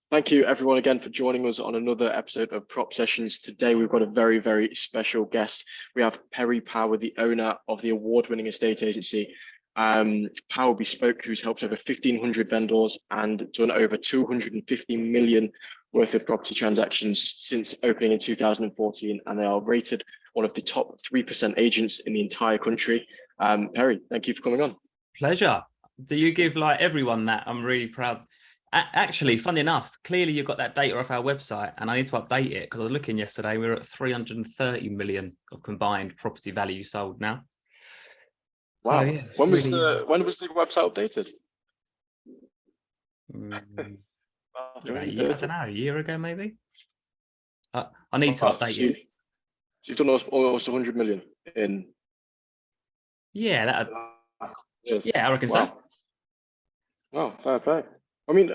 Thank you everyone again for joining us on another episode of Prop Sessions. Today we've got a very, very special guest. We have Perry Power, the owner of the award-winning estate agency, Power Bespoke, who's helped over 1,500 vendors and done over 250 million worth of property transactions since opening in 2014. And they are rated one of the top 3% agents in the entire country. Perry, thank you for coming on. Pleasure. Do you give like everyone that? I'm really proud. Actually, funny enough, clearly you've got that data off our website and I need to update it because I was looking yesterday, we were at 330 million of combined property value sold now. Wow. So, yeah, when was the website updated? I don't know, a year ago maybe. I need to update it. So you've done almost 100 million in. Yeah, yeah, I reckon so. Wow, fair play. I mean,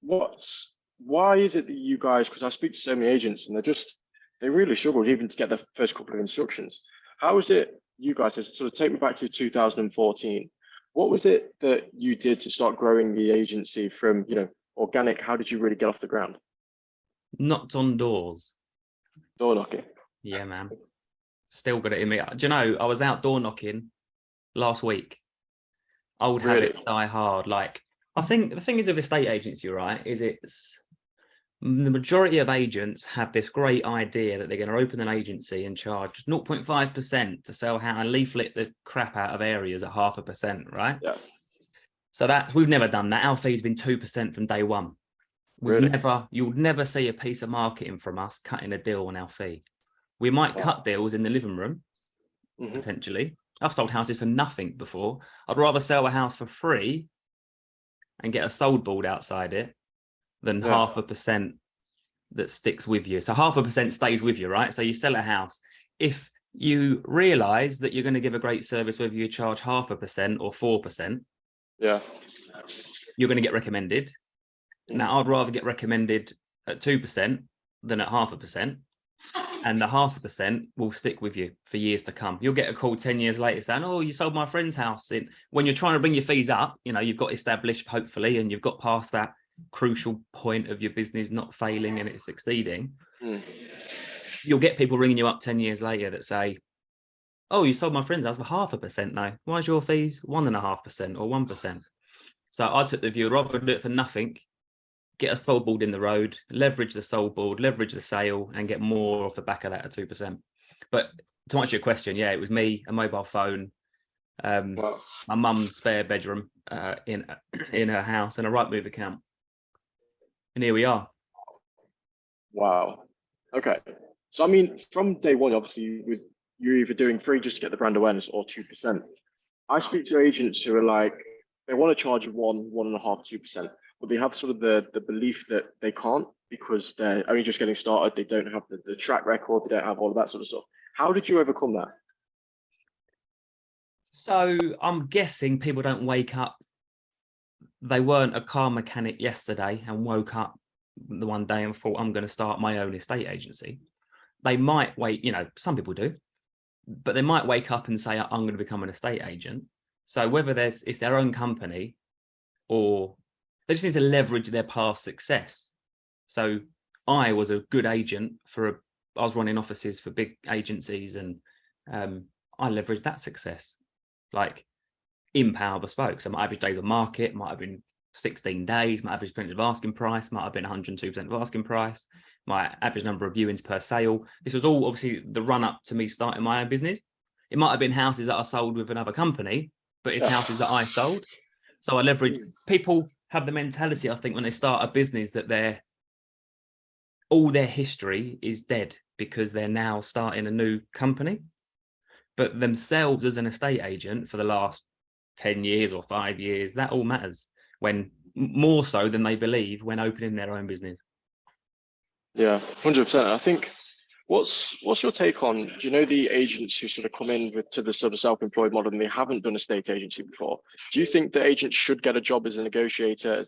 why is it that you guys, because I speak to so many agents and they really struggle even to get the first couple of instructions. How is it you guys, sort of take me back to 2014, what was it that you did to start growing the agency from, organic? How did you really get off the ground? Knocked on doors. Door knocking. Yeah, man. Still got it in me. Do you know, I was out door knocking last week. Old habits die hard. Like, I think the thing is with estate agency, right, is it's the majority of agents have this great idea that they're going to open an agency and charge 0.5% to sell how and leaflet the crap out of areas at 0.5%, right? Yeah. So we've never done that. Our fee's been 2% from day one. You'll never see a piece of marketing from us cutting a deal on our fee. We might cut deals in the living room, potentially. I've sold houses for nothing before. I'd rather sell a house for free and get a sold board outside it than 0.5% that sticks with you. So 0.5% stays with you, right? So you sell a house. If you realize that you're going to give a great service, whether you charge 0.5% or 4%, you're going to get recommended. Now, I'd rather get recommended at 2% than at 0.5%. And the 0.5% will stick with you for years to come. You'll get a call 10 years later saying, oh, you sold my friend's house. When you're trying to bring your fees up, you've got established, hopefully, and you've got past that crucial point of your business not failing and it's succeeding. You'll get people ringing you up 10 years later that say, oh, you sold my friend's house for 0.5% now. Why is your fees 1.5% or 1%? So I took the view, I'd rather do it for nothing, get a sold board in the road, leverage the sold board, leverage the sale, and get more off the back of that at 2%. But to answer your question, yeah, it was me, a mobile phone, my mum's spare bedroom in her house, and a Rightmove account. And here we are. Wow. Okay. So, I mean, from day one, obviously, you're either doing free just to get the brand awareness or 2%. I speak to agents who are like, they want to charge 1.5%, 2%. But they have sort of the belief that they can't because they're only just getting started. They don't have the track record. They don't have all of that sort of stuff. How did you overcome that? So I'm guessing people don't wake up. They weren't a car mechanic yesterday and woke up the one day and thought, I'm going to start my own estate agency. They might wait, some people do, but they might wake up and say, I'm going to become an estate agent. So whether it's their own company or they just need to leverage their past success. So I was a good agent I was running offices for big agencies and I leveraged that success. Like in Power Bespoke. So my average days on market might have been 16 days. My average percentage of asking price might have been 102% of asking price. My average number of viewings per sale. This was all obviously the run up to me starting my own business. It might have been houses that I sold with another company, but it's houses that I sold. So I leverage. People have the mentality, I think, when they start a business that all their history is dead because they're now starting a new company. But themselves as an estate agent for the last 10 years or 5 years, that all matters when more so than they believe when opening their own business. Yeah, 100%. I think what's your take on, do you know the agents who sort of come in to the sort of self-employed model and they haven't done a estate agency before? Do you think the agents should get a job as a negotiator,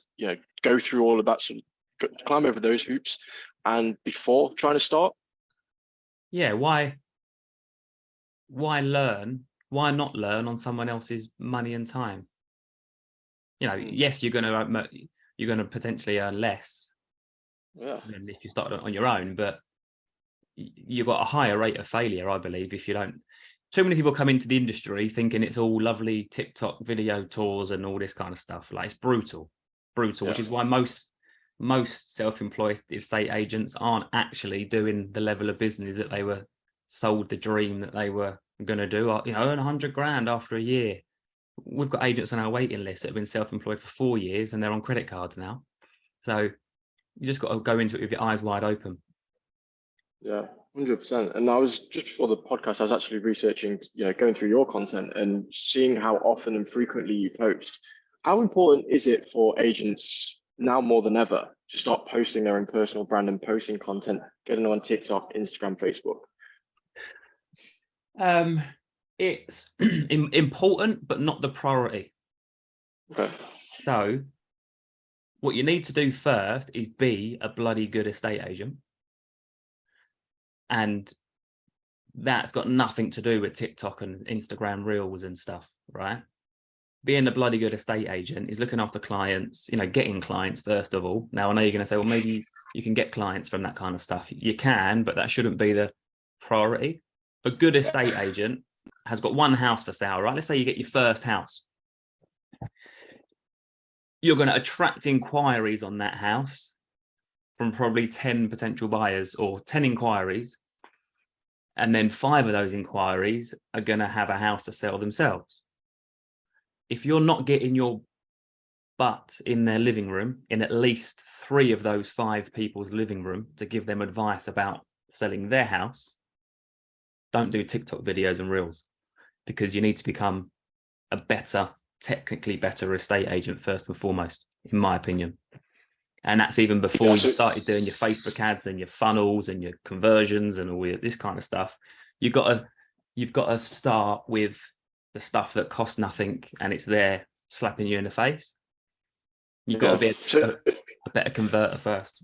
go through all of that, sort of climb over those hoops and before trying to start? Yeah, why learn? Why not learn on someone else's money and time? Yes, you're going to potentially earn less, Yeah. than if you started on your own. But you've got a higher rate of failure, I believe, if you don't. Too many people come into the industry thinking it's all lovely TikTok video tours and all this kind of stuff. Like, it's brutal, Yeah. which is why most self-employed estate agents aren't actually doing the level of business that they were sold the dream that they were going to do. You know, earn 100 grand after a year. We've got agents on our waiting list that have been self-employed for 4 years and they're on credit cards now. So you just got to go into it with your eyes wide open. Yeah, 100%. And I was just before the podcast, I was actually researching, going through your content and seeing how often and frequently you post. How important is it for agents now more than ever to start posting their own personal brand and posting content, getting on TikTok, Instagram, Facebook? It's important, but not the priority. Okay. So what you need to do first is be a bloody good estate agent. And that's got nothing to do with TikTok and Instagram reels and stuff, right? Being a bloody good estate agent is looking after clients, getting clients first of all. Now, I know you're going to say, well, maybe you can get clients from that kind of stuff. You can, but that shouldn't be the priority. A good estate agent has got one house for sale, right? Let's say you get your first house. You're going to attract inquiries on that house from probably 10 potential buyers or 10 inquiries. And then 5 of those inquiries are going to have a house to sell themselves. If you're not getting your butt in their living room, in at least 3 of those 5 people's living room to give them advice about selling their house, don't do TikTok videos and reels, because you need to become a better, technically better estate agent first and foremost, in my opinion. And that's even before you started doing your Facebook ads and your funnels and your conversions and all this kind of stuff. You've got to start with the stuff that costs nothing and it's there slapping you in the face. You've got to be a better converter first.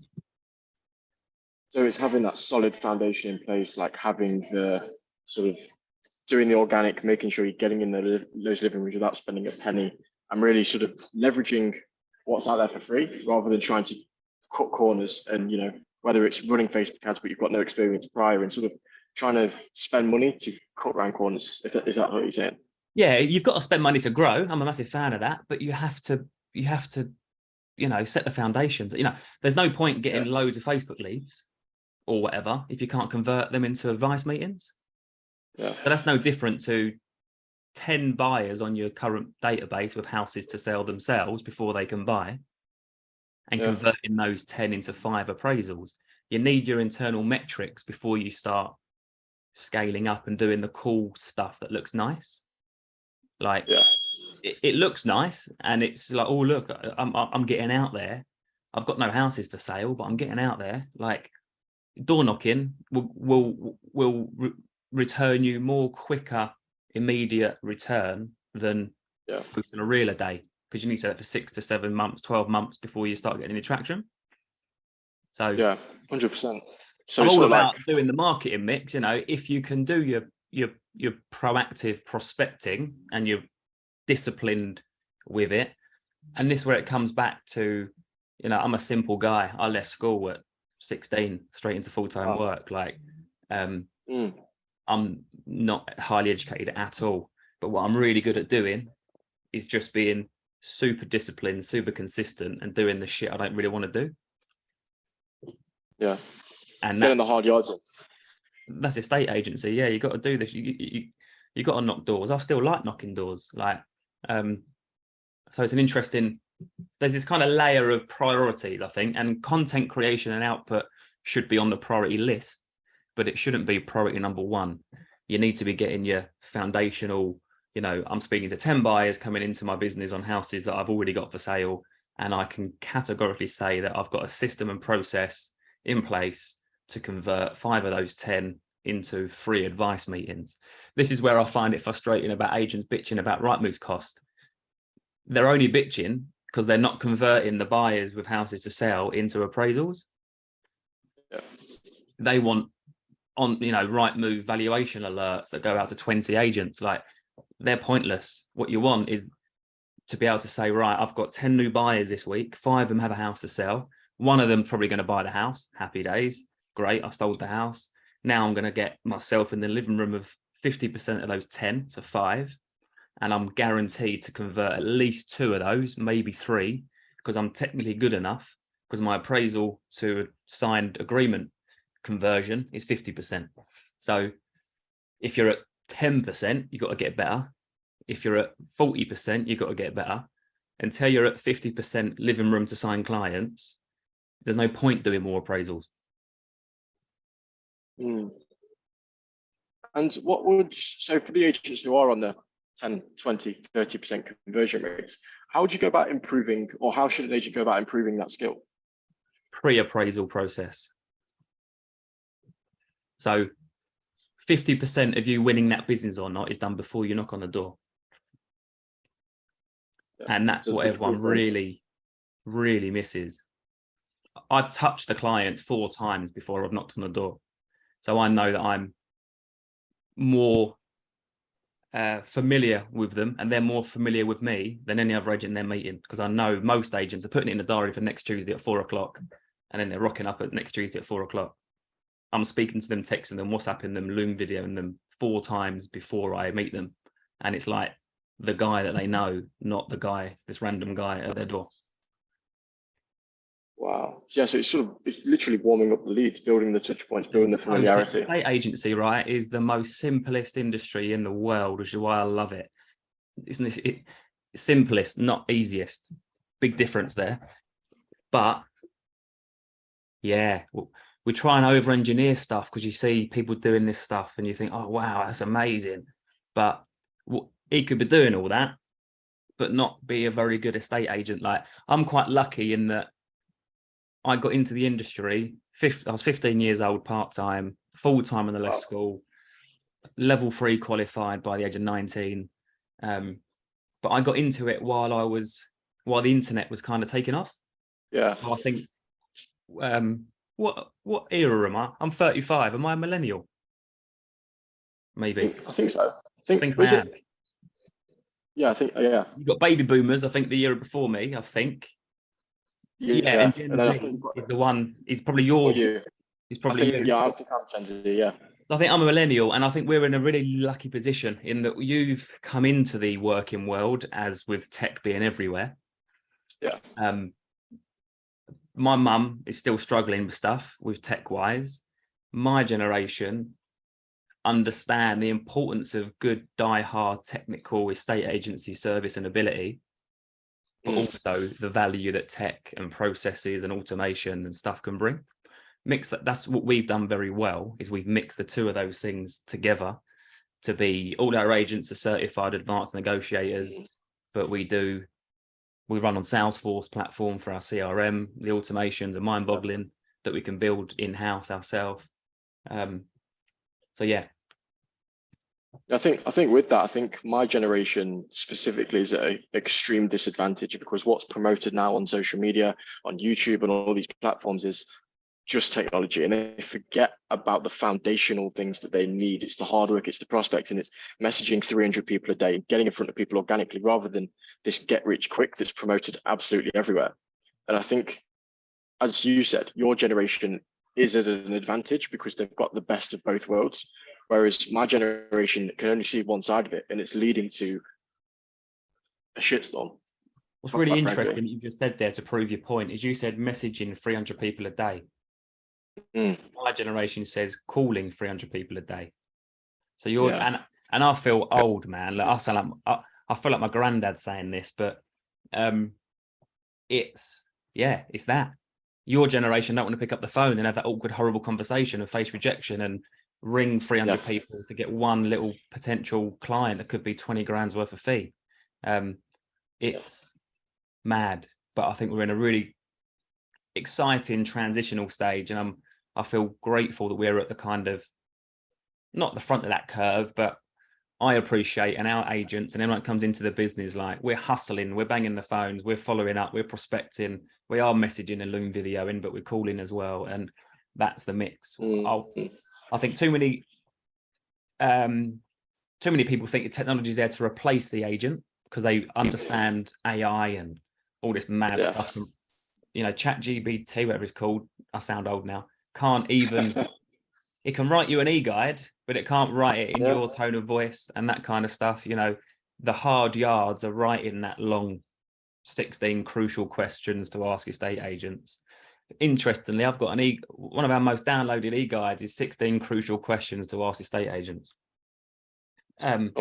So it's having that solid foundation in place, like having the sort of doing the organic, making sure you're getting in those living rooms without spending a penny, and really sort of leveraging what's out there for free rather than trying to cut corners. And whether it's running Facebook ads but you've got no experience prior, and sort of trying to spend money to cut around corners. Is that what you're saying? Yeah, you've got to spend money to grow. I'm a massive fan of that, but you have to set the foundations. There's no point getting loads of Facebook leads or whatever if you can't convert them into advice meetings. Yeah. But that's no different to 10 buyers on your current database with houses to sell themselves before they can buy, and converting those 10 into 5 appraisals. You need your internal metrics before you start scaling up and doing the cool stuff that looks nice. Like, it looks nice and it's like, oh, look, I'm getting out there. I've got no houses for sale, but I'm getting out there. Like, door knocking will return you more quicker, immediate return than posting a reel a day, because you need to do that for 6 to 7 months, 12 months before you start getting any traction. So 100%. So I'm all about doing the marketing mix. If you can do your proactive prospecting and you're disciplined with it, and this is where it comes back to, I'm a simple guy. I left school at 16 straight into full-time work. Like, I'm not highly educated at all, but what I'm really good at doing is just being super disciplined, super consistent, and doing the shit I don't really want to do. Yeah. And getting the hard yards in. That's estate agency. Yeah, you got to do this. You got to knock doors. I still like knocking doors. Like, so it's an interesting. There's this kind of layer of priorities, I think, and content creation and output should be on the priority list, but it shouldn't be priority number 1. You need to be getting your foundational. I'm speaking to 10 buyers coming into my business on houses that I've already got for sale, and I can categorically say that I've got a system and process in place to convert 5 of those 10 into free advice meetings. This is where I find it frustrating about agents bitching about Rightmove's cost. They're only bitching because they're not converting the buyers with houses to sell into appraisals. Yeah. They want Rightmove valuation alerts that go out to 20 agents. Like, they're pointless. What you want is to be able to say, right, I've got 10 new buyers this week, 5 of them have a house to sell. One of them probably going to buy the house. Happy days. Great. I've sold the house. Now I'm going to get myself in the living room of 50% of those 10, so 5. And I'm guaranteed to convert at least 2 of those, maybe 3, because I'm technically good enough, because my appraisal to a signed agreement conversion is 50%. So if you're at 10%, you've got to get better. If you're at 40%, you've got to get better. Until you're at 50% living room to sign clients, there's no point doing more appraisals. Mm. And so for the agents who are on the 10, 20, 30% conversion rates, how would you go about improving, or how should an agent go about improving that skill? Pre-appraisal process. So 50% of you winning that business or not is done before you knock on the door. Yeah. And that's what everyone really, really misses. I've touched the client 4 times before I've knocked on the door. So I know that I'm more familiar with them, and they're more familiar with me than any other agent they're meeting, because I know most agents are putting it in the diary for next Tuesday at 4 o'clock, and then they're rocking up at next Tuesday at 4 o'clock. I'm speaking to them, texting them, WhatsApping them, Loom videoing them 4 times before I meet them. And it's like the guy that they know, not the guy, this random guy at their door. Wow. Yeah, so it's literally warming up the leads, building the touch points, building the familiarity. Estate agency, right, is the most simplest industry in the world, which is why I love it. Isn't it? Simplest, not easiest. Big difference there. But yeah, we try and over-engineer stuff because you see people doing this stuff and you think, oh, wow, that's amazing. But he could be doing all that, but not be a very good estate agent. Like, I'm quite lucky in that I got into the industry, I was 15 years old, part-time, full-time in the left school, level 3 qualified by the age of 19. But I got into it while the internet was kind of taking off. Yeah. So I think, what era am I? I'm 35. Am I a millennial? Maybe. I think so. I think I am. Yeah, I think, yeah. You've got baby boomers, I think, the year before me, I think. Yeah, and Gen Z is the one. He's probably He's probably you. Yeah, I think I'm Gen Z. Yeah. I think I'm a millennial, and I think we're in a really lucky position in that you've come into the working world, as with tech being everywhere. Yeah. My mum is still struggling with stuff with tech-wise. My generation understand the importance of good, die-hard technical estate agency service and ability, but also the value that tech and processes and automation and stuff can bring. That's what we've done very well, is we've mixed the 2 of those things together to be, all our agents are certified advanced negotiators, but we run on Salesforce platform for our CRM. The automations are mind-boggling that we can build in-house ourselves. So yeah. I think with that, I think my generation specifically is at an extreme disadvantage, because what's promoted now on social media, on YouTube and all these platforms is just technology, and they forget about the foundational things that they need. It's the hard work, it's the prospecting, it's messaging 300 people a day, getting in front of people organically, rather than this get rich quick that's promoted absolutely everywhere. And I think, as you said, your generation is at an advantage because they've got the best of both worlds, whereas my generation can only see one side of it, and it's leading to a shitstorm. What's really interesting that you just said there to prove your point is you said messaging 300 people a day. My generation says calling 300 people a day. So you're and I feel old, man. Like, I feel like my granddad saying this, but it's that. Your generation don't want to pick up the phone and have that awkward, horrible conversation and face rejection and ring 300 people to get one little potential client that could be 20 grand's worth of fee. It's mad, but I think we're in a really exciting transitional stage, and I feel grateful that we're at the kind of, not the front of that curve, but I appreciate, and our agents and everyone that comes into the business, like, we're hustling, we're banging the phones, we're following up, we're prospecting, we are messaging and Loom videoing, but we're calling as well, and that's the mix. I think too many people think the technology is there to replace the agent because they understand AI and all this mad stuff. Chat GBT, whatever it's called, I sound old now, can't even, it can write you an e-guide, but it can't write it in your tone of voice and that kind of stuff. The hard yards are writing that long 16 crucial questions to ask estate agents. Interestingly, I've got one of our most downloaded e-guides is 16 crucial questions to ask estate agents. And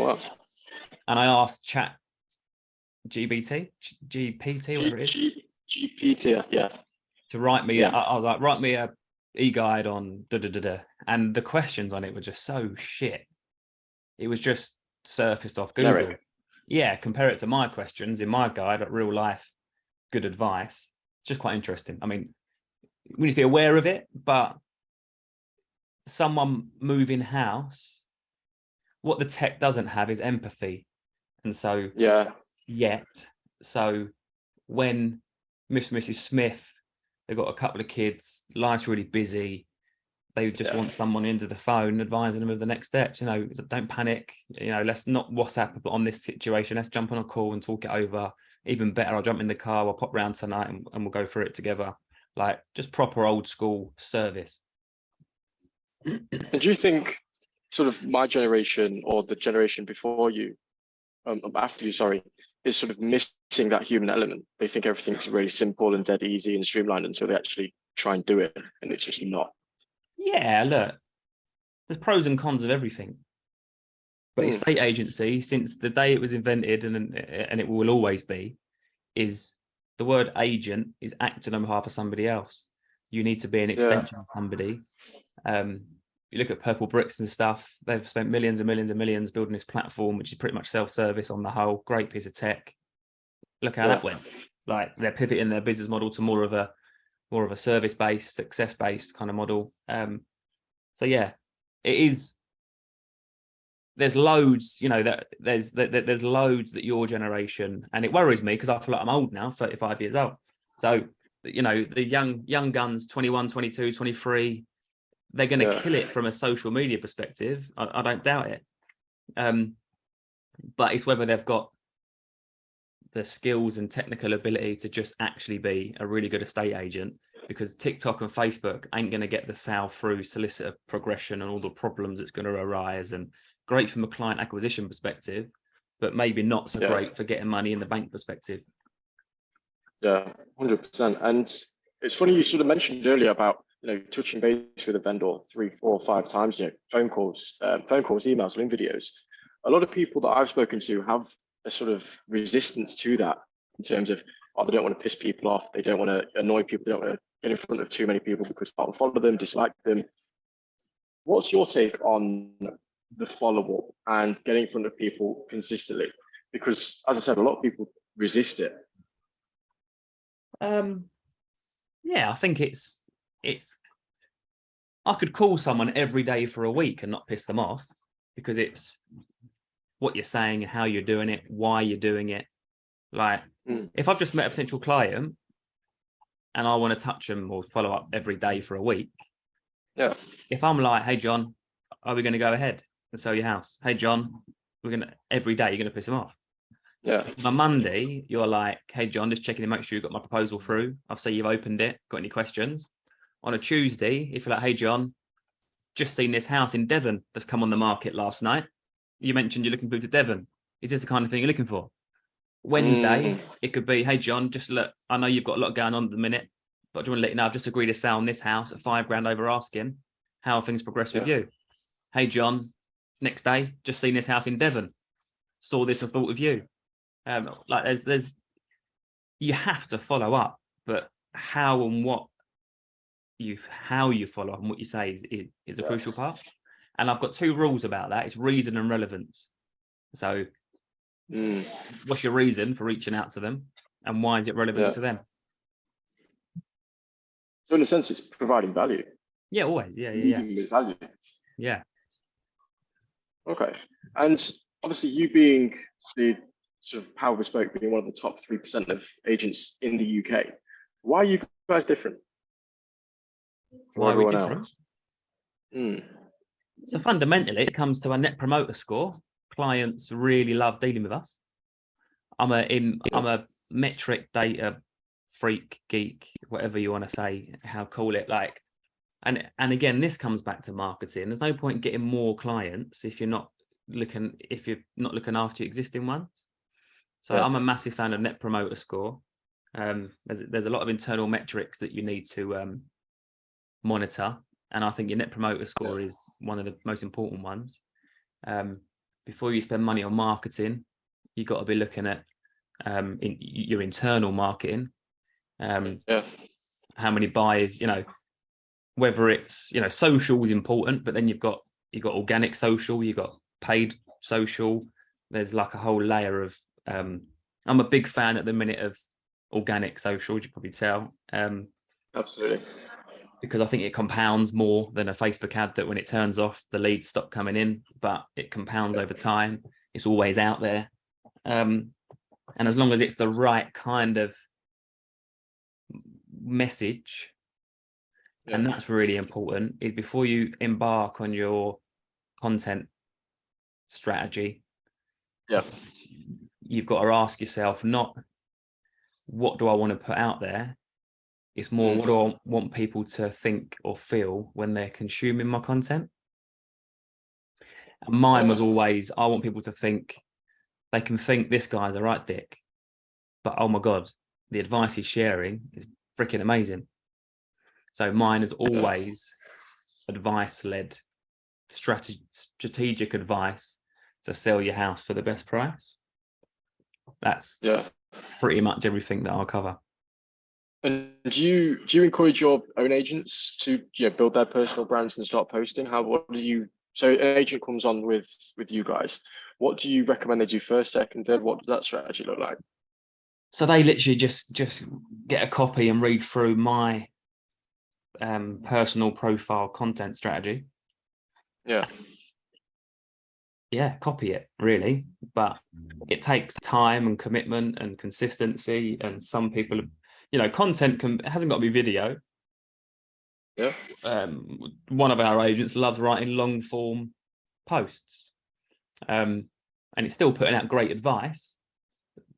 I asked Chat GPT, whatever it is, GPT, yeah, to write me. I was like, write me a e-guide on and the questions on it were just so shit. It was just surfaced off Google. Generic. Yeah, compare it to my questions in my guide, like real life good advice. Just quite interesting. I mean, we need to be aware of it, but someone moving house, what the tech doesn't have is empathy. And so so when Mrs. Smith, they've got a couple of kids, life's really busy, they just want someone into the phone advising them of the next steps. Don't panic, let's not WhatsApp on this situation, let's jump on a call and talk it over. Even better, I'll jump in the car, I'll pop round tonight and we'll go through it together. Like, just proper old school service. And do you think sort of my generation or the generation before you, after you, sorry, is sort of missing that human element? They think everything's really simple and dead easy and streamlined until they actually try and do it, and it's just not. Yeah, look, there's pros and cons of everything. But estate agency, since the day it was invented, and it will always be, is the word agent is acting on behalf of somebody else. You need to be an extension of somebody. You look at Purple Bricks and stuff, they've spent millions and millions and millions building this platform, which is pretty much self-service on the whole. Great piece of tech. Look how that went. Like, they're pivoting their business model to more of a service-based, success-based kind of model. So yeah, it is. There's loads, that there's loads that your generation, and it worries me because I feel like I'm old now, 35 years old. So, the young guns, 21, 22, 23, they're going to kill it from a social media perspective. I don't doubt it. But it's whether they've got the skills and technical ability to just actually be a really good estate agent, because TikTok and Facebook ain't going to get the sale through solicitor progression and all the problems that's going to arise. And great from a client acquisition perspective, but maybe not so great for getting money in the bank perspective. Yeah, 100%. And it's funny you sort of mentioned earlier about touching base with a vendor 3, 4, 5 times. Phone calls, emails, link videos. A lot of people that I've spoken to have a sort of resistance to that in terms of they don't want to piss people off, they don't want to annoy people, they don't want to get in front of too many people because people follow them, dislike them. What's your take on the follow-up and getting in front of people consistently? Because, as I said, a lot of people resist it. I think it's I could call someone every day for a week and not piss them off, because it's what you're saying, how you're doing it, why you're doing it. Like, if I've just met a potential client and I want to touch them or follow up every day for a week, if I'm like, hey John, are we going to go ahead and sell your house? Hey John, every day you're going to piss them off. On a Monday, you're like, hey John, just checking to make sure you've got my proposal through. I've seen you've opened it. Got any questions? On a Tuesday, if you're like, hey John, just seen this house in Devon that's come on the market last night. You mentioned you're looking to move to Devon. Is this the kind of thing you're looking for? Wednesday, it could be, hey John, just look, I know you've got a lot going on at the minute, but I just want to let you know I've just agreed to sell on this house at $5,000 over asking. How have things progressed with you? Hey John, next day, just seen this house in Devon. Saw this and thought of you. Like, there's you have to follow up, but how you follow up and what you say is a crucial part. And I've got 2 rules about that. It's reason and relevance. So what's your reason for reaching out to them, and why is it relevant to them? So in a sense, it's providing value. Yeah, always. Yeah. With value. Yeah. Okay. And obviously, you being the sort of Power Bespoke, being one of the top 3% of agents in the UK, why are you guys different from everyone else? So fundamentally, it comes to a net promoter score. Clients really love dealing with us. I'm a metric data freak, geek, whatever you want to say, how call it, like, and again, this comes back to marketing. There's no point getting more clients if you're not looking after your existing ones. So I'm a massive fan of Net Promoter Score. There's a lot of internal metrics that you need to monitor, and I think your Net Promoter Score is one of the most important ones. Before you spend money on marketing, you've got to be looking at your internal marketing. How many buyers, whether it's, social is important, but then you've got organic social, you've got paid social. There's like a whole layer of I'm a big fan at the minute of organic social, you probably tell. Absolutely. Because I think it compounds more than a Facebook ad that when it turns off, the leads stop coming in, but it compounds over time. It's always out there. And as long as it's the right kind of message, and that's really important, is before you embark on your content strategy, you've got to ask yourself, not what do I want to put out there? It's more, what do I want people to think or feel when they're consuming my content? And mine was always, I want people to think, they can think this guy's a right dick, but oh my God, the advice he's sharing is freaking amazing. So mine is always advice-led, strategic advice to sell your house for the best price. That's pretty much everything that I'll cover. And do you encourage your own agents to build their personal brands and start posting? So an agent comes on with you guys, what do you recommend they do first, second, third? What does that strategy look like? So they literally just get a copy and read through my personal profile content strategy. Copy it, really, but it takes time and commitment and consistency, and some people, content hasn't got to be video. One of our agents loves writing long form posts, and it's still putting out great advice.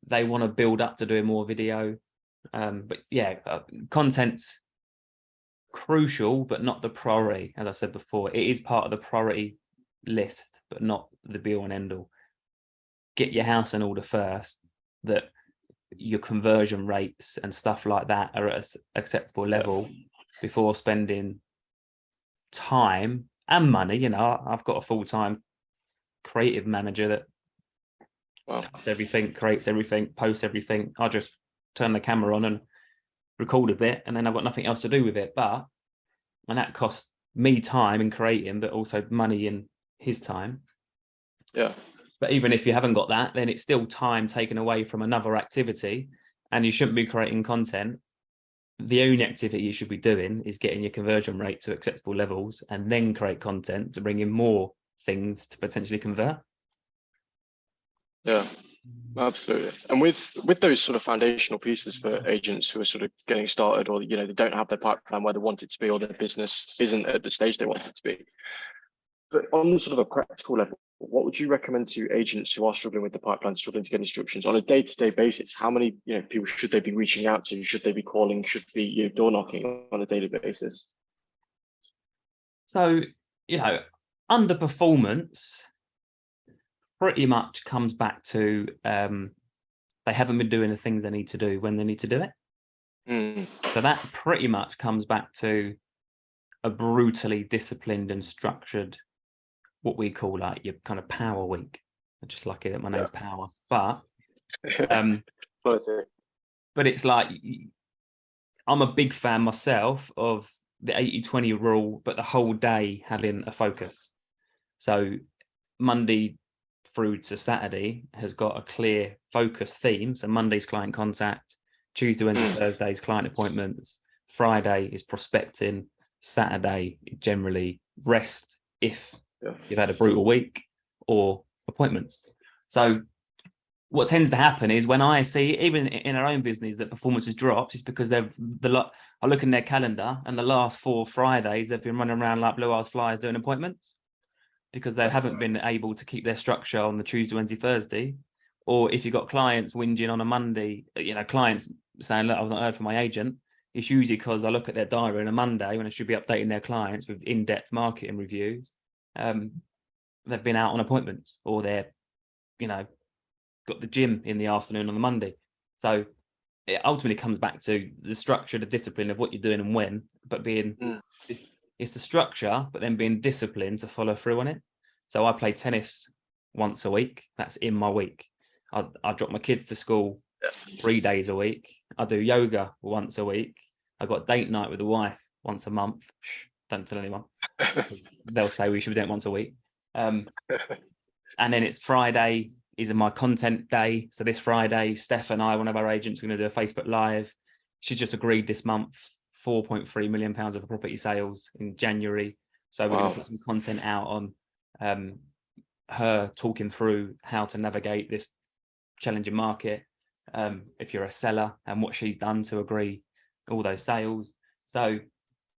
They want to build up to doing more video, but content's crucial, but not the priority. As I said before, it is part of the priority list, but not the be all and end all. Get your house in order first, that your conversion rates and stuff like that are at an acceptable level before spending time and money. I've got a full-time creative manager that cuts everything, creates everything, posts everything. I just turn the camera on and record a bit, and then I've got nothing else to do with it. And that costs me time in creating, but also money in his time. But even if you haven't got that, then it's still time taken away from another activity, and you shouldn't be creating content. The only activity you should be doing is getting your conversion rate to acceptable levels, and then create content to bring in more things to potentially convert. Absolutely. And with those sort of foundational pieces for agents who are sort of getting started, or they don't have their pipeline where they want it to be, or their business isn't at the stage they want it to be, but on sort of a practical level, what would you recommend to agents who are struggling with the pipeline, struggling to get instructions on a day-to-day basis? How many people should they be reaching out to? Should they be calling? Should be door knocking on a daily basis? So underperformance pretty much comes back to they haven't been doing the things they need to do when they need to do it. So that pretty much comes back to a brutally disciplined and structured, what we call like your kind of power week. I'm just lucky that my name's Power, but but it's like, I'm a big fan myself of the 80-20 rule, but the whole day having a focus. So Monday through to Saturday has got a clear focus theme. So Monday's client contact, Tuesday, Wednesday, Thursday's client appointments, Friday is prospecting, Saturday generally rest if you've had a brutal week, or appointments. So what tends to happen is, when I see, even in our own business, that performance has dropped, it's because I look in their calendar, and the last 4 Fridays they've been running around like blue-ass flies doing appointments, because they haven't been able to keep their structure on the Tuesday, Wednesday, Thursday. Or if you've got clients whinging on a Monday, clients saying, look, I've not heard from my agent, it's usually because I look at their diary on a Monday when I should be updating their clients with in-depth marketing reviews. They've been out on appointments, or they're, got the gym in the afternoon on the Monday. So it ultimately comes back to the structure, the discipline of what you're doing and when, but it's the structure, but then being disciplined to follow through on it. So I play tennis once a week. That's in my week. I drop my kids to school 3 days a week. I do yoga once a week. I got date night with the wife once a month. Shh, don't tell anyone. They'll say we should be doing it once a week. And then it's Friday is my content day. So this Friday, Steph and I, one of our agents, are going to do a Facebook Live. She's just agreed this month, £4.3 million of property sales in January. So we're going to put some content out on her talking through how to navigate this challenging market, if you're a seller, and what she's done to agree all those sales. So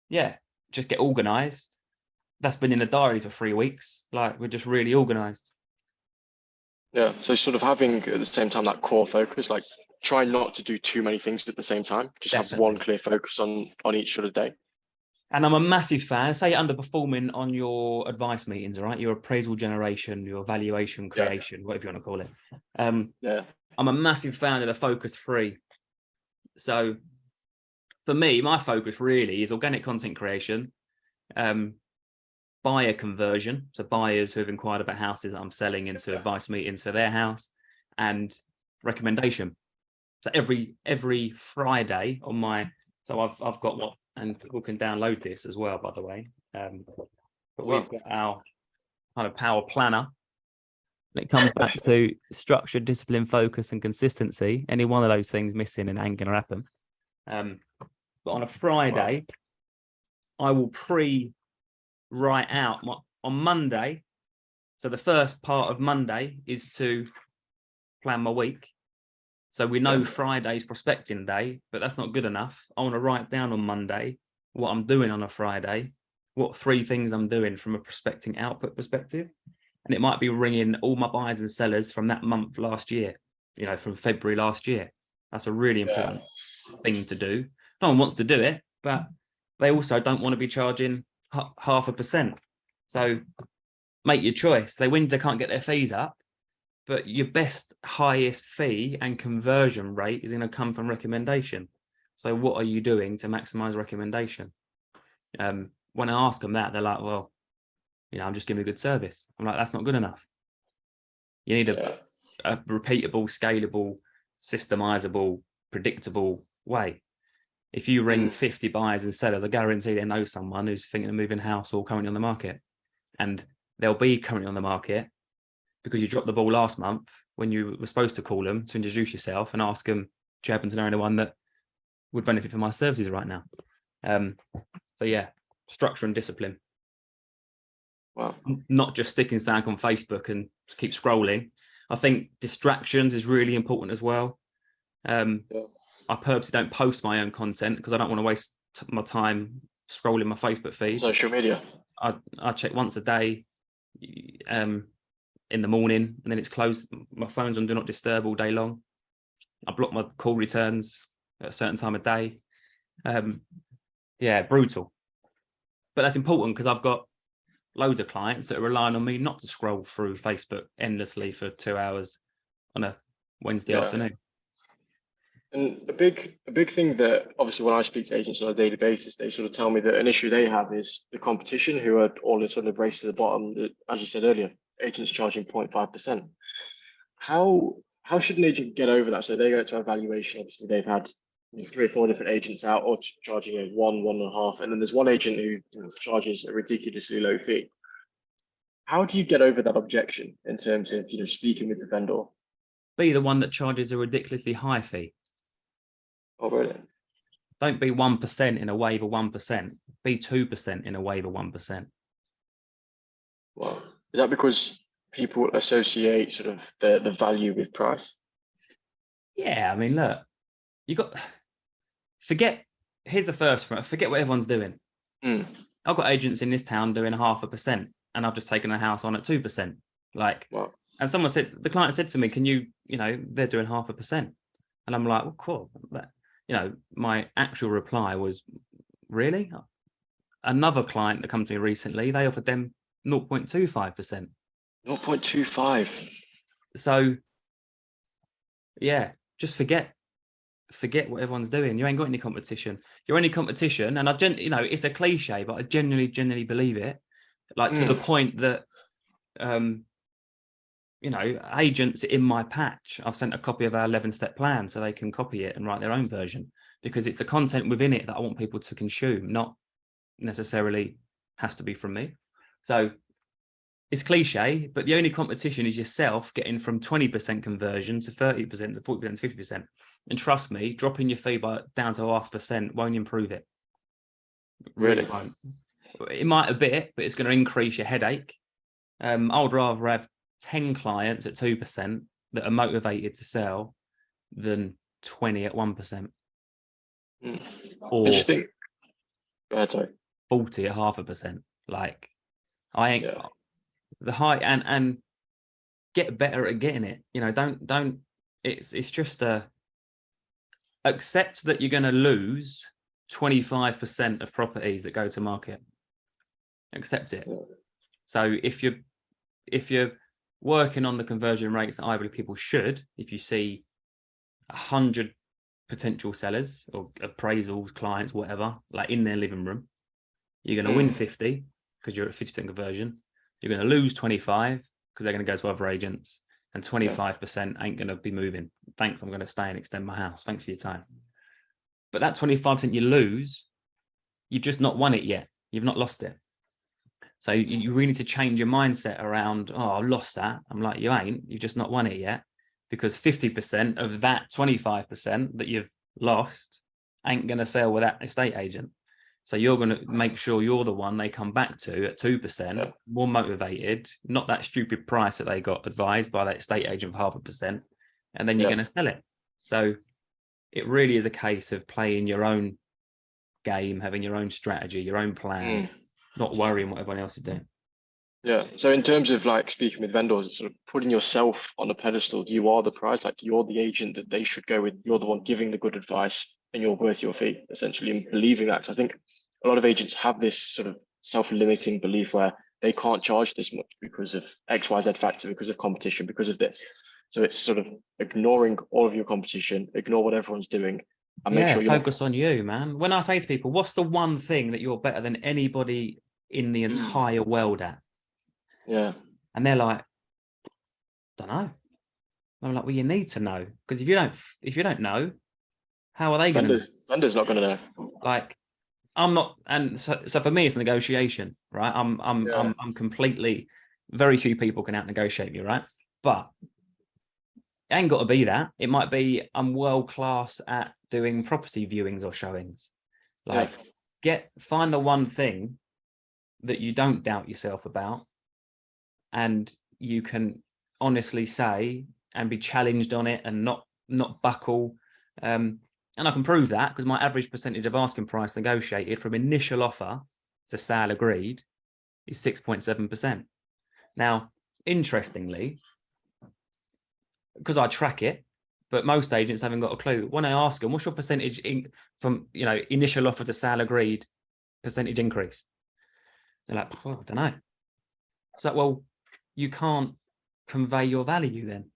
yeah, just get organized. That's been in the diary for 3 weeks. Like, we're just really organized. Yeah, so sort of having at the same time that core focus, like try not to do too many things at the same time. Just Definitely. have one clear focus on each sort of day. And I'm a massive fan. Say you're underperforming on your advice meetings, all right? Your appraisal generation, your valuation creation, whatever you want to call it. I'm a massive fan of the focus 3. So for me, my focus really is organic content creation, buyer conversion, so buyers who have inquired about houses that I'm selling into advice meetings for their house, and recommendation. So every Friday on my, so I've got what, and people can download this as well, by the way. But we've got our kind of power planner. And it comes back to structure, discipline, focus, and consistency. Any one of those things missing and ain't going to happen. But on a Friday, I will write out on Monday. So the first part of Monday is to plan my week. So we know Friday's prospecting day, but that's not good enough. I want to write down on Monday what I'm doing on a Friday, what 3 things I'm doing from a prospecting output perspective. And it might be ringing all my buyers and sellers from that month last year, from February last year. That's a really important thing to do. No one wants to do it, but they also don't want to be charging 0.5%. So make your choice. They can't get their fees up, but your best, highest fee and conversion rate is going to come from recommendation. So what are you doing to maximize recommendation? When I ask them that, they're like, well, I'm just giving a good service. I'm like, that's not good enough. You need a repeatable, scalable, systemizable, predictable way. If you ring 50 buyers and sellers, I guarantee they know someone who's thinking of moving house or currently on the market. And they'll be currently on the market because you dropped the ball last month when you were supposed to call them to introduce yourself and ask them, do you happen to know anyone that would benefit from my services right now? So yeah, structure and discipline. Wow. Not just sticking something on Facebook and keep scrolling. I think distractions is really important as well. I purposely don't post my own content because I don't want to waste my time scrolling my Facebook feed. Social media. I check once a day in the morning, and then it's closed. My phone's on do not disturb all day long. I block my call returns at a certain time of day. Brutal. But that's important because I've got loads of clients that are relying on me not to scroll through Facebook endlessly for 2 hours on a Wednesday afternoon. And a big thing that obviously when I speak to agents on a daily basis, they sort of tell me that an issue they have is the competition, who are all of a sudden raced to the bottom. As you said earlier, agents charging 0.5%. How should an agent get over that? So they go to evaluation. Obviously, they've had 3 or 4 different agents out, or charging 1.5, and then there's one agent who charges a ridiculously low fee. How do you get over that objection in terms of speaking with the vendor? Be the one that charges a ridiculously high fee. Oh, really? Don't be 1% in a wave of 1%. Be 2% in a wave of 1%. Wow. Is that because people associate sort of the value with price? Yeah, I mean, look, here's the first one, forget what everyone's doing. I've got agents in this town doing 0.5%, and I've just taken a house on at 2%. Wow. And the client said to me, can you, they're doing 0.5%. And I'm like, well, cool. my actual reply was, really? Another client that come to me recently, they offered them 0.25%. 0.25. So yeah, just forget what everyone's doing. You ain't got any competition. Your only competition, and it's a cliche, but I genuinely believe it. Like to the point that agents in my patch, I've sent a copy of our 11-step plan so they can copy it and write their own version, because it's the content within it that I want people to consume, not necessarily has to be from me. So it's cliche, but the only competition is yourself getting from 20% conversion to 30% to 40% to 50%. And trust me, dropping your fee down to 0.5% won't improve it. Really won't. It might a bit, but it's going to increase your headache. I would rather have 10 clients at 2% that are motivated to sell than 20 at 1%. Or Interesting. Go ahead, sorry. 40 at 0.5%. Like, I ain't the high and get better at getting it. Don't it's just accept that you're going to lose 25% of properties that go to market. Accept it. So if you're working on the conversion rates that I believe people should, if you see 100 potential sellers or appraisals, clients, whatever, like in their living room, you're going to win 50 because you're at 50% conversion. You're going to lose 25 because they're going to go to other agents, and 25% ain't going to be moving. Thanks, I'm going to stay and extend my house. Thanks for your time. But that 25% you lose, you've just not won it yet. You've not lost it. So you really need to change your mindset around, oh, I lost that. I'm like, you ain't. You've just not won it yet, because 50% of that 25% that you've lost ain't going to sell with that estate agent. So you're going to make sure you're the one they come back to at 2%, more motivated, not that stupid price that they got advised by that estate agent for 0.5%, and then you're going to sell it. So it really is a case of playing your own game, having your own strategy, your own plan, not worrying what everyone else is doing. Yeah. So in terms of like speaking with vendors, it's sort of putting yourself on a pedestal. You are the prize, like you're the agent that they should go with. You're the one giving the good advice, and you're worth your fee, essentially, and believing that. 'Cause I think a lot of agents have this sort of self-limiting belief where they can't charge this much because of XYZ factor, because of competition, because of this. So it's sort of ignoring all of your competition, ignore what everyone's doing, and make sure you're focus on you, man. When I say to people, what's the one thing that you're better than anybody in the entire world at? Yeah. And they're like, don't know. I'm like, well, you need to know, because if you don't know, how are they going to? Vendor's not going to know. Like, I'm not, and so for me, it's negotiation, right? I'm completely. Very few people can out negotiate me, right? But it ain't got to be that. It might be I'm world class at doing property viewings or showings. Like, find the one thing that you don't doubt yourself about, and you can honestly say and be challenged on it and not buckle. And I can prove that because my average percentage of asking price negotiated from initial offer to sale agreed is 6.7%. Now, interestingly, because I track it, but most agents haven't got a clue. When I ask them, what's your percentage from initial offer to sale agreed percentage increase? They're like, well, I don't know. It's like, well, you can't convey your value then.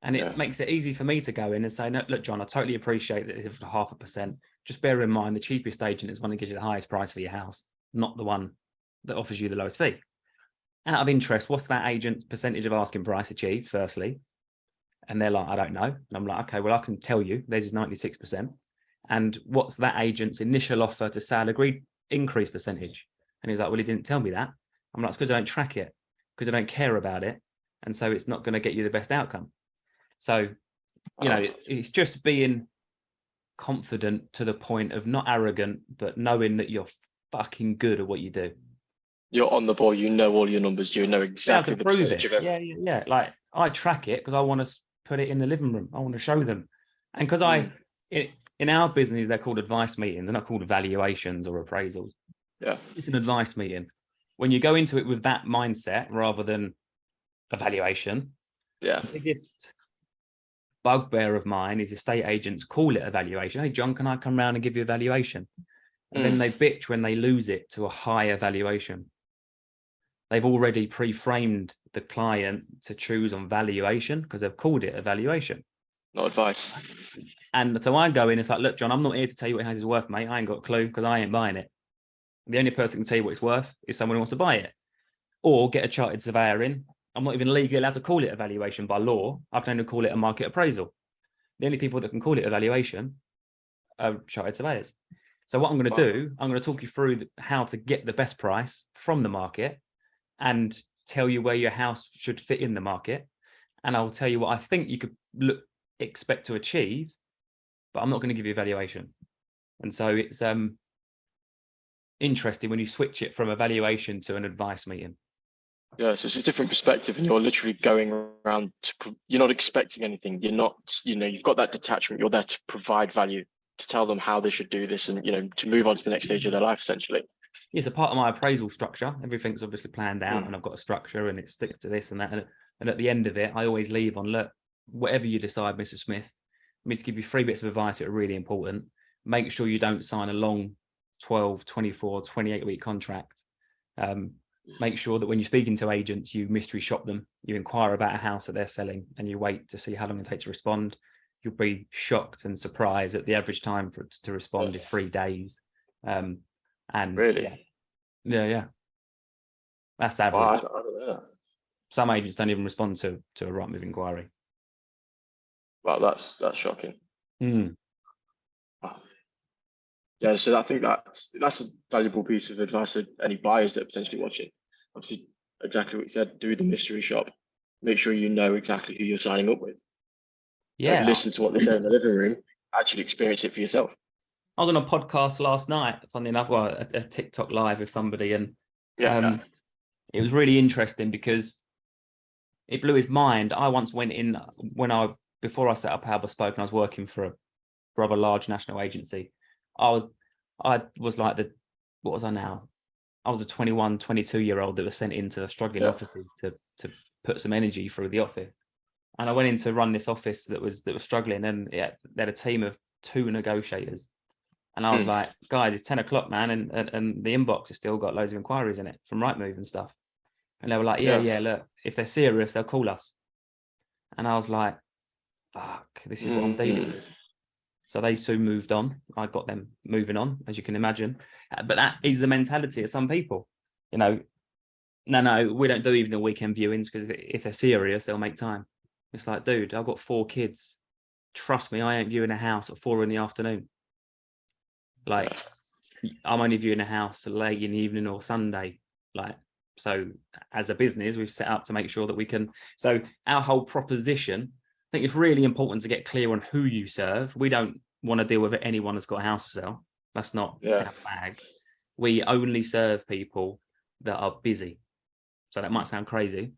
And it makes it easy for me to go in and say, no, look, John, I totally appreciate that it's 0.5%. Just bear in mind, the cheapest agent is one that gives you the highest price for your house, not the one that offers you the lowest fee. Out of interest, what's that agent's percentage of asking price achieved, firstly? And they're like, I don't know. And I'm like, okay, well, I can tell you, theirs is 96%. And what's that agent's initial offer to sale agreed increase percentage? And he's like, well, he didn't tell me that. I'm like, it's because I don't track it, because I don't care about it. And so it's not going to get you the best outcome. So, it's just being confident to the point of not arrogant, but knowing that you're fucking good at what you do. You're on the ball. You know all your numbers. You know exactly the percentage of everything. Yeah. Like, I track it because I want to put it in the living room. I want to show them. And because in our business, they're called advice meetings. They're not called evaluations or appraisals. Yeah. It's an advice meeting. When you go into it with that mindset rather than evaluation, the bugbear of mine is estate agents call it a valuation. Hey, John, can I come round and give you a valuation? And then they bitch when they lose it to a higher valuation. They've already pre-framed the client to choose on valuation because they've called it a valuation. Not advice. And so I go in, it's like, look, John, I'm not here to tell you what your house is worth, mate. I ain't got a clue because I ain't buying it. The only person who can tell you what it's worth is someone who wants to buy it. Or get a chartered surveyor in. I'm not even legally allowed to call it a valuation by law. I can only call it a market appraisal. The only people that can call it a valuation are chartered surveyors. So what I'm going to do, I'm going to talk you through how to get the best price from the market and tell you where your house should fit in the market. And I'll tell you what I think you could expect to achieve, but I'm not going to give you a valuation. And so it's interesting when you switch it from a valuation to an advice meeting. Yeah, so it's a different perspective, and you're literally going around you're not expecting anything. You're not, you've got that detachment. You're there to provide value, to tell them how they should do this, and to move on to the next stage of their life, essentially. It's a part of my appraisal structure. Everything's obviously planned out, and I've got a structure, and it sticks to this and that. And at the end of it, I always leave on, look, whatever you decide, Mr. Smith, I mean, to give you 3 bits of advice that are really important. Make sure you don't sign a long 12, 24, 28-week contract. Make sure that when you're speaking to agents, you mystery shop them. You inquire about a house that they're selling, and you wait to see how long it takes to respond. You'll be shocked and surprised that the average time for it to respond is 3 days. And really, yeah, that's average. Wow, I don't know. Some agents don't even respond to a Rightmove inquiry. Wow, that's shocking. Wow. Yeah, so I think that's a valuable piece of advice to any buyers that are potentially watching. Obviously, exactly what you said, do the mystery shop. Make sure you know exactly who you're signing up with. Yeah. Listen to what they say in the living room, actually experience it for yourself. I was on a podcast last night, funny enough, well, a TikTok live with somebody, and it was really interesting because it blew his mind. I once went in before I set up Power Bespoke, and I was working for a rather large national agency. I was like what was I now? I was a 21, 22-year-old that was sent into the struggling offices to put some energy through the office. And I went in to run this office that was struggling, and they had a team of 2 negotiators. And I was like, guys, it's 10 o'clock, man, and the inbox has still got loads of inquiries in it from Rightmove and stuff. And they were like, yeah, look, if they're serious, they'll call us. And I was like, fuck, this is what I'm dealing with. So they soon moved on. I got them moving on, as you can imagine. But that is the mentality of some people. No, we don't do even the weekend viewings, because if they're serious, they'll make time. It's like, dude, I've got 4 kids. Trust me, I ain't viewing a house at 4 p.m. Like, I'm only viewing a house late in the evening or Sunday. Like, so as a business, we've set up to make sure that we can. So our whole proposition, I think it's really important to get clear on who you serve. We don't want to deal with anyone that's got a house to sell. That's not our bag. We only serve people that are busy. So that might sound crazy,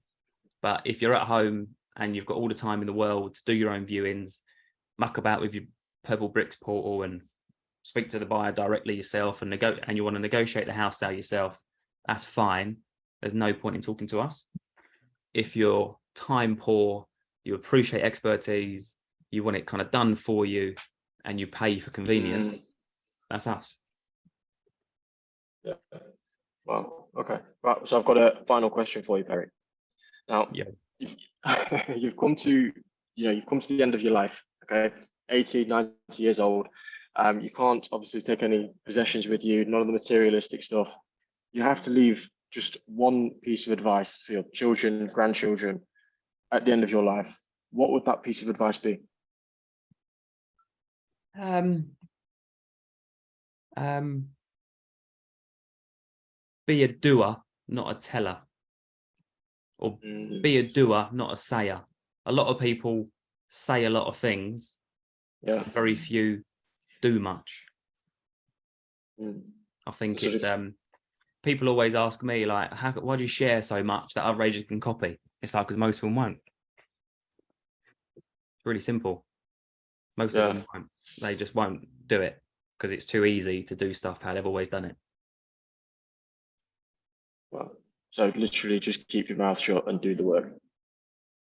but if you're at home and you've got all the time in the world to do your own viewings, muck about with your Purple Bricks portal and speak to the buyer directly yourself, and you want to negotiate the house sale yourself, that's fine. There's no point in talking to us. If you're time poor, you appreciate expertise, you want it kind of done for you, and you pay for convenience, that's us. Yeah. Wow. Okay. Right. So I've got a final question for you, Perry. Now, you've come to the end of your life. Okay, 80, 90 years old. You can't obviously take any possessions with you, none of the materialistic stuff. You have to leave just one piece of advice for your children, grandchildren at the end of your life. What would that piece of advice be? Be a doer, not a teller. Or be a doer, not a sayer. A lot of people say a lot of things, but very few do much. I think it's people always ask me, like, why do you share so much that other agents can copy? It's like, because most of them won't. It's really simple. Most of them won't. They just won't do it because it's too easy to do stuff how they've always done it. Well, so literally just keep your mouth shut and do the work.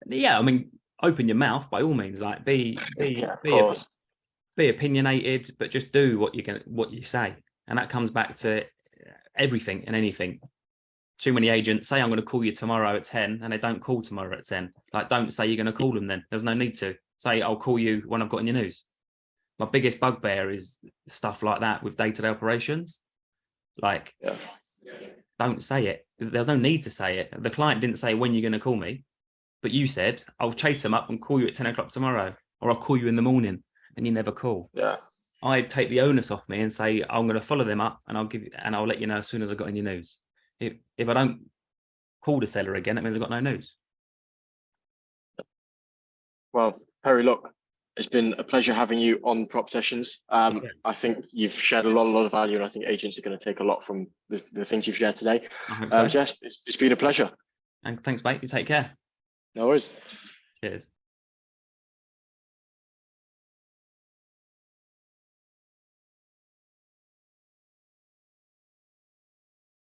Yeah, I mean, open your mouth by all means, like be Yeah, of course. be opinionated, but just do what you say. And that comes back to everything and anything. Too many agents say, I'm going to call you tomorrow at 10, and they don't call tomorrow at 10. Like, don't say you're going to call them then. There's no need to. Say, I'll call you when I've got in your news. My biggest bugbear is stuff like that with day-to-day operations. Like, don't say it. There's no need to say it. The client didn't say when you're going to call me, but you said, I'll chase them up and call you at 10 o'clock tomorrow, or I'll call you in the morning, and you never call. Yeah. I take the onus off me and say, I'm going to follow them up, and I'll let you know as soon as I got in your news. If I don't call the seller again, it means I've got no news. Well, Perry, look, it's been a pleasure having you on Prop Sessions. I think you've shared a lot of value, and I think agents are going to take a lot from the things you've shared today. I hope so. Jess, it's been a pleasure. And thanks, mate. You take care. No worries. Cheers.